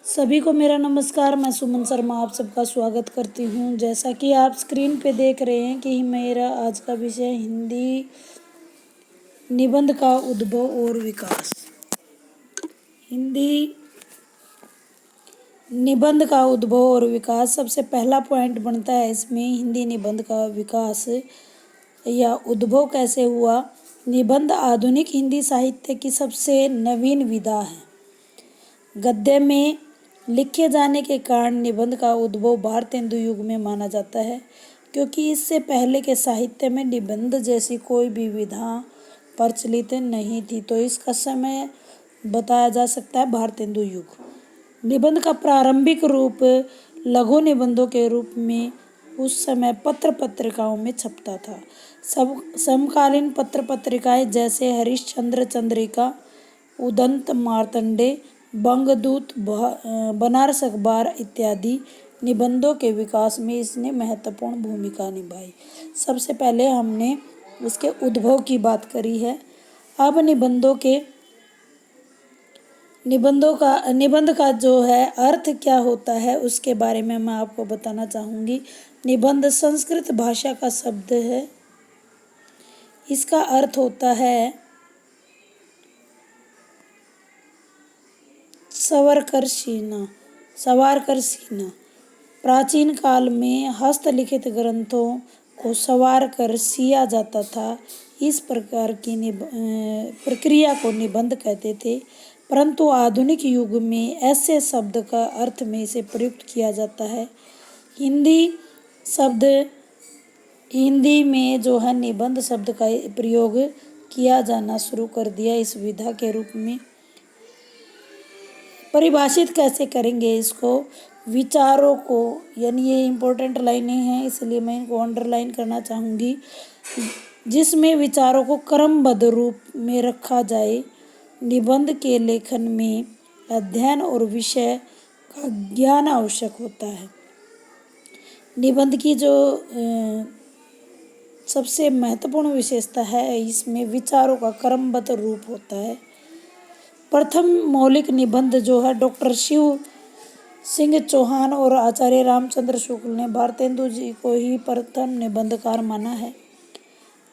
सभी को मेरा नमस्कार। मैं सुमन शर्मा आप सबका स्वागत करती हूँ। जैसा कि आप स्क्रीन पे देख रहे हैं कि मेरा आज का विषय हिंदी निबंध का उद्भव और विकास। हिंदी निबंध का उद्भव और विकास सबसे पहला पॉइंट बनता है इसमें। हिंदी निबंध का विकास या उद्भव कैसे हुआ। निबंध आधुनिक हिंदी साहित्य की सबसे नवीन विधा है। गद्य में लिखे जाने के कारण निबंध का उद्भव भारतेंदु युग में माना जाता है, क्योंकि इससे पहले के साहित्य में निबंध जैसी कोई भी विधा प्रचलित नहीं थी। तो इसका समय बताया जा सकता है भारतेंदु युग। निबंध का प्रारंभिक रूप लघु निबंधों के रूप में उस समय पत्र पत्रिकाओं में छपता था। समकालीन पत्र पत्रिकाएं जैसे हरिश्चंद्र चंद्रिका, उदंत मार्तंडे, बंगदूत, बनारस अखबार इत्यादि निबंधों के विकास में इसने महत्वपूर्ण भूमिका निभाई। सबसे पहले हमने इसके उद्भव की बात करी है। अब निबंध का जो है अर्थ क्या होता है उसके बारे में मैं आपको बताना चाहूँगी। निबंध संस्कृत भाषा का शब्द है। इसका अर्थ होता है सवार कर सीना। प्राचीन काल में हस्तलिखित ग्रंथों को सवार कर सिया जाता था। इस प्रकार की प्रक्रिया को निबंध कहते थे, परंतु आधुनिक युग में ऐसे शब्द का अर्थ में इसे प्रयुक्त किया जाता है। हिंदी में जो है निबंध शब्द का प्रयोग किया जाना शुरू कर दिया इस विधा के रूप में। परिभाषित कैसे करेंगे इसको। विचारों को, यानी ये इम्पोर्टेंट लाइनें हैं इसलिए मैं इनको अंडरलाइन करना चाहूँगी, जिसमें विचारों को क्रमबद्ध रूप में रखा जाए। निबंध के लेखन में अध्ययन और विषय का ज्ञान आवश्यक होता है। निबंध की जो सबसे महत्वपूर्ण विशेषता है, इसमें विचारों का क्रमबद्ध रूप होता है। प्रथम मौलिक निबंध जो है डॉक्टर शिव सिंह चौहान और आचार्य रामचंद्र शुक्ल ने भारतेंदु जी को ही प्रथम निबंधकार माना है,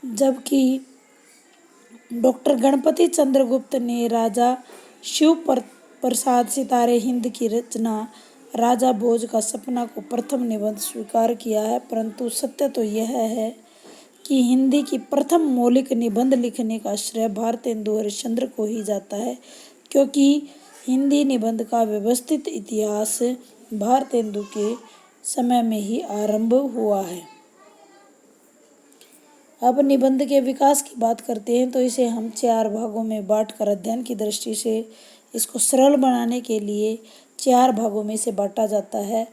जबकि डॉक्टर गणपति चंद्रगुप्त ने राजा शिव प्रसाद सितारे हिंद की रचना राजा भोज का सपना को प्रथम निबंध स्वीकार किया है। परंतु सत्य तो यह है कि हिंदी की प्रथम मौलिक निबंध लिखने का श्रेय भारतेंदु हरिश्चंद्र को ही जाता है, क्योंकि हिंदी निबंध का व्यवस्थित इतिहास भारतेंदु के समय में ही आरंभ हुआ है। अब निबंध के विकास की बात करते हैं तो इसे हम 4 भागों में बांटकर अध्ययन की दृष्टि से इसको सरल बनाने के लिए 4 भागों में से बांटा जाता है।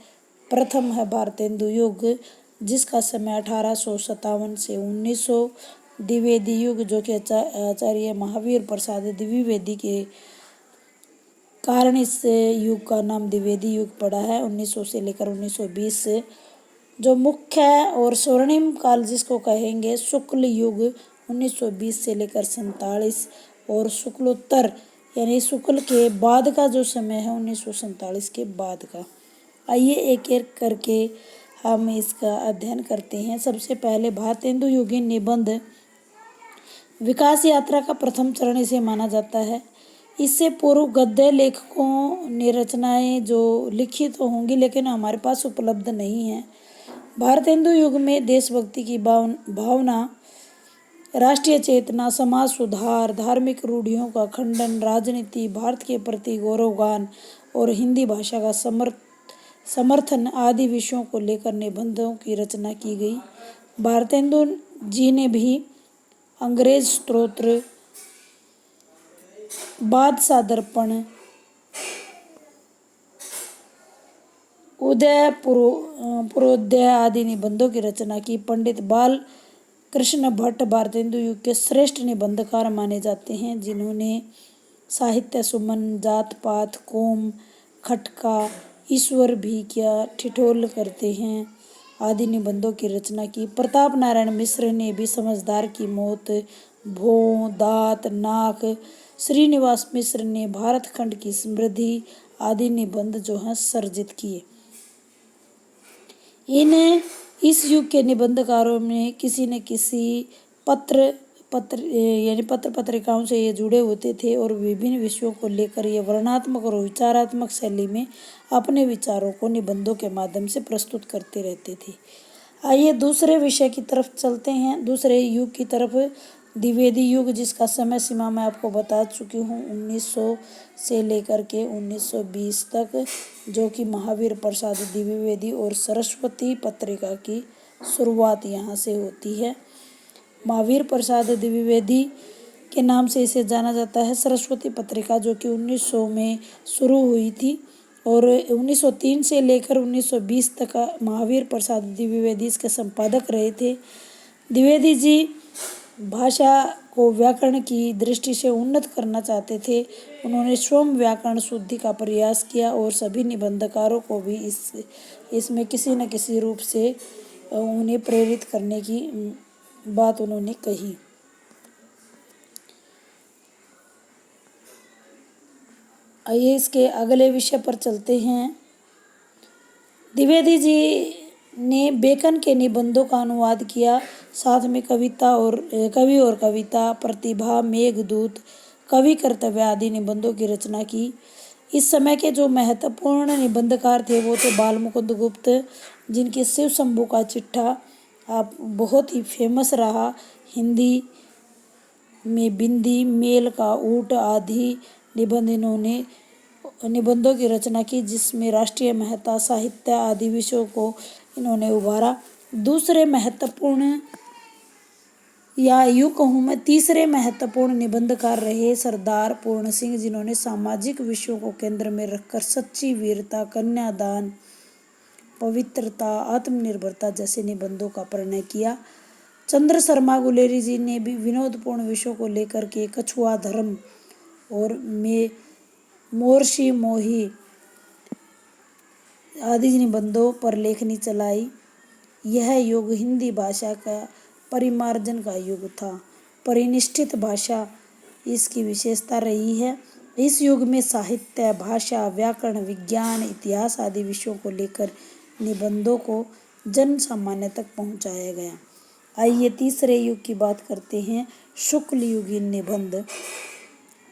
प्रथम है भारतेंदु युग, जिसका समय 1857 से 1900। द्विवेदी युग, जो कि आचार्य महावीर प्रसाद द्विवेदी के कारण इस युग का नाम द्विवेदी युग पड़ा है, 1900 से लेकर 1920। जो मुख्य और स्वर्णिम काल जिसको कहेंगे शुक्ल युग, 1920 से लेकर 47, और शुक्लोत्तर यानी शुक्ल के बाद का जो समय है 1947 के बाद का। आइए एक एक करके हम इसका अध्ययन करते हैं। सबसे पहले भारतेंदु युगीन निबंध विकास यात्रा का प्रथम चरण इसे माना जाता है। इससे पूर्व गद्य लेखकों ने रचनाएं जो लिखित तो होंगी लेकिन हमारे पास उपलब्ध नहीं है। भारतेंदु युग में देशभक्ति की भावना, राष्ट्रीय चेतना, समाज सुधार, धार्मिक रूढ़ियों का खंडन, राजनीति, भारत के प्रति गौरवगान और हिंदी भाषा का समर्थन आदि विषयों को लेकर निबंधों की रचना की गई। भारतेंदु जी ने भी अंग्रेज स्तोत्र, बादशाह दर्पण, पुरोदय आदि निबंधों की रचना की। पंडित बाल कृष्ण भट्ट भारतेंदु युग के श्रेष्ठ निबंधकार माने जाते हैं, जिन्होंने साहित्य सुमन, जात पात, कोम, खटका, ईश्वर भी क्या ठिठोल करते हैं आदि निबंधों की रचना की। प्रताप नारायण मिश्र ने भी समझदार की मौत, भों, दात, नाक, श्रीनिवास मिश्र ने भारत खंड की समृद्धि आदि निबंध जो हैं सर्जित किए। इस युग के निबंधकारों में किसी न किसी पत्र पत्रिकाओं से ये जुड़े होते थे और विभिन्न विषयों को लेकर ये वर्णनात्मक और विचारात्मक शैली में अपने विचारों को निबंधों के माध्यम से प्रस्तुत करते रहते थे। आइए दूसरे विषय की तरफ चलते हैं, दूसरे युग की तरफ। द्विवेदी युग, जिसका समय सीमा मैं आपको बता चुकी हूँ 1900 से लेकर के 1920 तक, जो कि महावीर प्रसाद द्विवेदी और सरस्वती पत्रिका की शुरुआत यहाँ से होती है। महावीर प्रसाद द्विवेदी के नाम से इसे जाना जाता है। सरस्वती पत्रिका जो कि 1900 में शुरू हुई थी और 1903 से लेकर 1920 तक महावीर प्रसाद द्विवेदी इसके संपादक रहे थे। द्विवेदी जी भाषा को व्याकरण की दृष्टि से उन्नत करना चाहते थे। उन्होंने स्वयं व्याकरण शुद्धि का प्रयास किया और सभी निबंधकारों को भी इसमें किसी न किसी रूप से उन्हें प्रेरित करने की बात उन्होंने कही। आइए इसके अगले विषय पर चलते हैं। द्विवेदी जी ने बेकन के निबंधों का अनुवाद किया, साथ में कवि और कविता, प्रतिभा, मेघदूत, कवि कर्तव्य आदि निबंधों की रचना की। इस समय के जो महत्वपूर्ण निबंधकार थे वो थे बालमुकुंद गुप्त, जिनके शिव शंभू का चिट्ठा आप बहुत ही फेमस रहा। हिंदी में बिंदी, मेल का ऊँट आदि इन्होंने निबंधों की रचना की, जिसमें राष्ट्रीय महत्ता, साहित्य आदि विषयों को इन्होंने उभारा। दूसरे महत्वपूर्ण, या यूँ कहूँ मैं तीसरे महत्वपूर्ण निबंधकार रहे सरदार पूर्ण सिंह, जिन्होंने सामाजिक विषयों को केंद्र में रखकर सच्ची वीरता, कन्यादान, पवित्रता, आत्मनिर्भरता जैसे निबंधों का प्रणय किया। चंद्र शर्मा गुलेरी जी ने भी विनोदपूर्ण विषयों को लेकर के कछुआ धर्म और मोर्शी मोही आदि निबंधों पर लेखनी चलाई। यह युग हिंदी भाषा का परिमार्जन का युग था। परिनिष्ठित भाषा इसकी विशेषता रही है। इस युग में साहित्य, भाषा, व्याकरण, विज्ञान, इतिहास आदि विषयों को लेकर निबंधों को जन सामान्य तक पहुंचाया गया। आइए तीसरे युग की बात करते हैं, शुक्ल युगीन निबंध।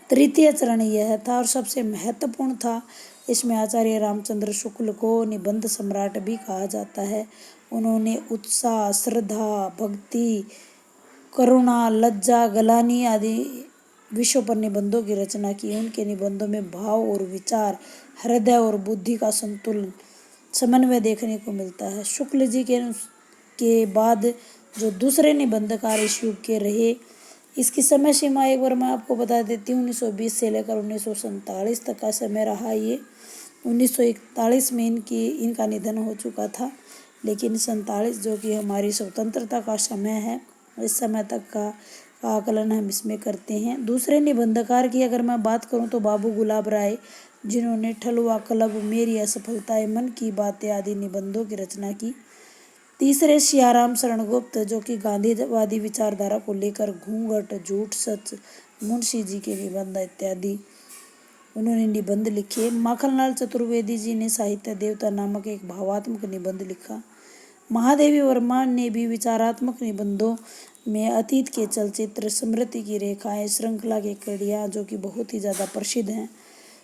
तृतीय चरण यह था और सबसे महत्वपूर्ण था। इसमें आचार्य रामचंद्र शुक्ल को निबंध सम्राट भी कहा जाता है। उन्होंने उत्साह, श्रद्धा, भक्ति, करुणा, लज्जा, गलानी आदि विषयों पर निबंधों की रचना की। उनके निबंधों में भाव और विचार, हृदय और बुद्धि का संतुलन, समन्वय देखने को मिलता है। शुक्ल जी के बाद जो दूसरे निबंधकार इस युग के रहे, इसकी समय सीमा एक बार मैं आपको बता देती हूँ। 1920 से लेकर 1947 तक का समय रहा ये। 1941 में इनका निधन हो चुका था, लेकिन 47 जो कि हमारी स्वतंत्रता का समय है, इस समय तक का आकलन हम इसमें करते हैं। दूसरे निबंधकार की अगर मैं बात करूं तो बाबू गुलाब राय, जिन्होंने ठलुआ क्लब, मेरी असफलताएं, मन की बातें आदि निबंधों की रचना की। तीसरे सियाराम शरण गुप्त, जो कि गांधीवादी विचारधारा को लेकर घूंघट, झूठ, सच, मुंशी जी के निबंध इत्यादि उन्होंने निबंध लिखे। माखनलाल चतुर्वेदी जी ने साहित्य देवता नामक एक भावात्मक निबंध लिखा। महादेवी वर्मा ने भी विचारात्मक निबंधों में अतीत के चलचित्र, स्मृति की रेखाएं, श्रृंखला के कड़ियाँ, जो कि बहुत ही ज़्यादा प्रसिद्ध हैं।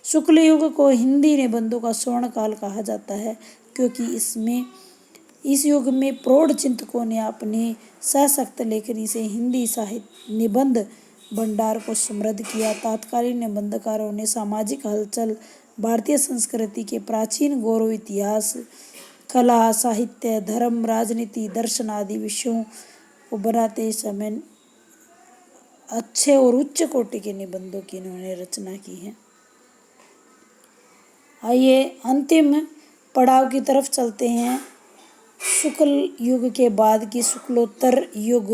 शुक्ल युग को हिंदी निबंधों का स्वर्ण काल कहा जाता है, क्योंकि इस युग में प्रौढ़ चिंतकों ने अपनी सशक्त लेखनी से हिंदी साहित्य निबंध भंडार को समृद्ध किया। तात्कालीन निबंधकारों ने सामाजिक हलचल, भारतीय संस्कृति के प्राचीन गौरव, इतिहास, कला, साहित्य, धर्म, राजनीति, दर्शन आदि विषयों को बनाते समय अच्छे और उच्च कोटि के निबंधों की इन्होंने रचना की है। आइए अंतिम पड़ाव की तरफ चलते हैं। शुक्ल युग के बाद की शुक्लोत्तर युग,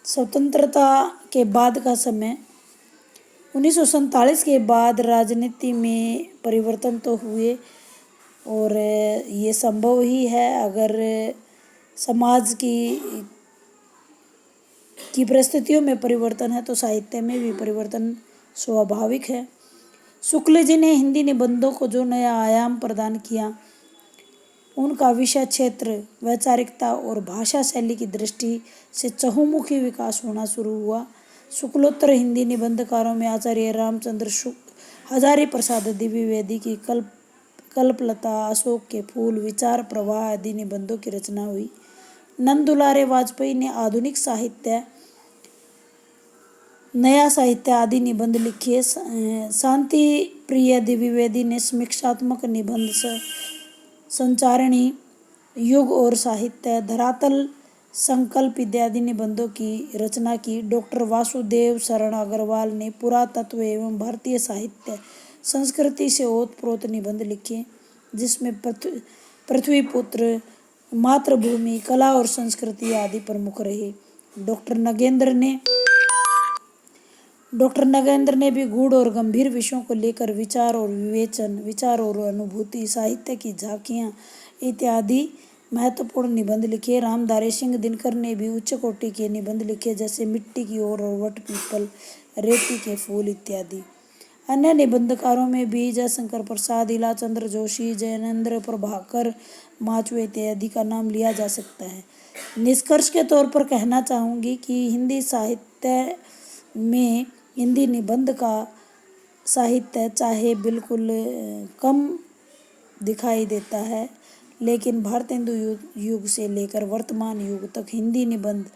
स्वतंत्रता के बाद का समय। 1947 के बाद राजनीति में परिवर्तन तो हुए और ये संभव ही है। अगर समाज की परिस्थितियों में परिवर्तन है तो साहित्य में भी परिवर्तन स्वाभाविक है। शुक्ल जी ने हिंदी निबंधों को जो नया आयाम प्रदान किया, उनका विषय क्षेत्र, वैचारिकता और भाषा शैली की दृष्टि से चहुमुखी विकास होना शुरू हुआ। शुक्लोत्तर हिंदी निबंधकारों में आचार्य रामचंद्र हजारी प्रसाद द्विवेदी की कल्पलता, अशोक के फूल, विचार प्रवाह आदि निबंधों की रचना हुई। नंद दुलारे वाजपेयी ने आधुनिक साहित्य, नया साहित्य आदि निबंध लिखे। शांति प्रिय द्विवेदी ने समीक्षात्मक निबंध, संचारणी, युग और साहित्य, धरातल, संकल्प इत्यादि निबंधों की रचना की। डॉक्टर वासुदेव शरण अग्रवाल ने पुरातत्व एवं भारतीय साहित्य संस्कृति से ओतप्रोत निबंध लिखे, जिसमें पृथ्वीपुत्र, मातृभूमि, कला और संस्कृति आदि प्रमुख रहे। डॉक्टर नगेंद्र ने भी गूढ़ और गंभीर विषयों को लेकर विचार और विवेचन, विचार और अनुभूति, साहित्य की झांकियाँ इत्यादि महत्वपूर्ण निबंध लिखे। रामधारी सिंह दिनकर ने भी उच्च कोटि के निबंध लिखे, जैसे मिट्टी की ओर और वट पीपल, रेती के फूल इत्यादि। अन्य निबंधकारों में भी जयशंकर प्रसाद, इलाचंद्र जोशी, जैनेन्द्र प्रभाकर, माचवे इत्यादि का नाम लिया जा सकता है। निष्कर्ष के तौर पर कहना चाहूँगी कि हिंदी साहित्य में हिंदी निबंध का साहित्य चाहे बिल्कुल कम दिखाई देता है, लेकिन भारतेंदु युग से लेकर वर्तमान युग तक हिंदी निबंध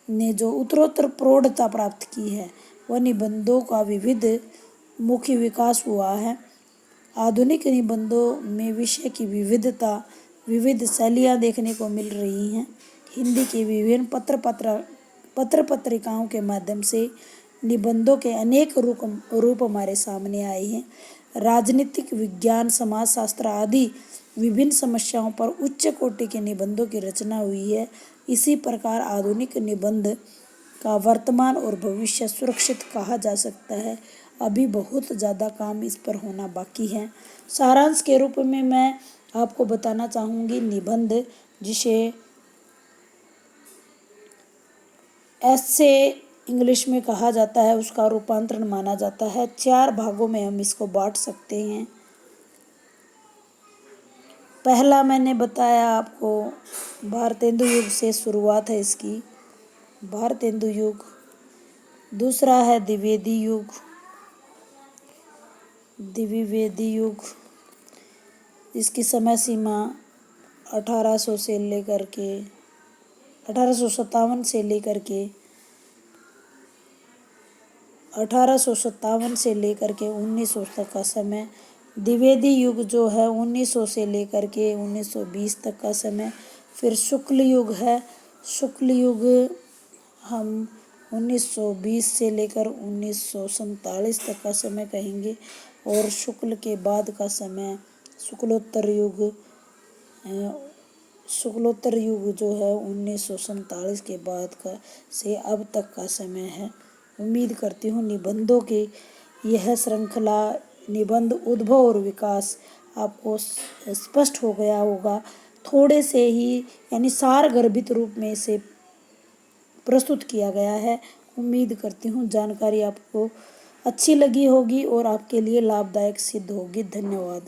ने जो उत्तरोत्तर प्रौढ़ता प्राप्त की है, वह निबंधों का विविध मुख्य विकास हुआ है। आधुनिक निबंधों में विषय की विविधता, विविध शैलियाँ देखने को मिल रही हैं। हिंदी के विभिन्न पत्र पत्रिकाओं के माध्यम से निबंधों के अनेक रूप हमारे सामने आए हैं। राजनीतिक, विज्ञान, समाजशास्त्र आदि विभिन्न समस्याओं पर उच्च कोटि के निबंधों की रचना हुई है। इसी प्रकार आधुनिक निबंध का वर्तमान और भविष्य सुरक्षित कहा जा सकता है। अभी बहुत ज़्यादा काम इस पर होना बाकी है। सारांश के रूप में मैं आपको बताना चाहूँगी, निबंध जिसे ऐसे इंग्लिश में कहा जाता है, उसका रूपांतरण माना जाता है। 4 भागों में हम इसको बांट सकते हैं। पहला मैंने बताया आपको, भारतेंदु युग से शुरुआत है इसकी, भारतेंदु युग। दूसरा है द्विवेदी युग, इसकी समय सीमा 1857 से लेकर के 1900 तक का समय। द्विवेदी युग जो है 1900 से लेकर के 1920 तक का समय। फिर शुक्ल युग है, शुक्ल युग हम 1920 से लेकर 1947 तक का समय कहेंगे। और शुक्ल के बाद का समय शुक्लोत्तर युग जो है 1947 के बाद का से अब तक का समय है। उम्मीद करती हूँ निबंधों की यह श्रृंखला, निबंध उद्भव और विकास आपको स्पष्ट हो गया होगा। थोड़े से ही यानी सारगर्भित रूप में इसे प्रस्तुत किया गया है। उम्मीद करती हूँ जानकारी आपको अच्छी लगी होगी और आपके लिए लाभदायक सिद्ध होगी। धन्यवाद।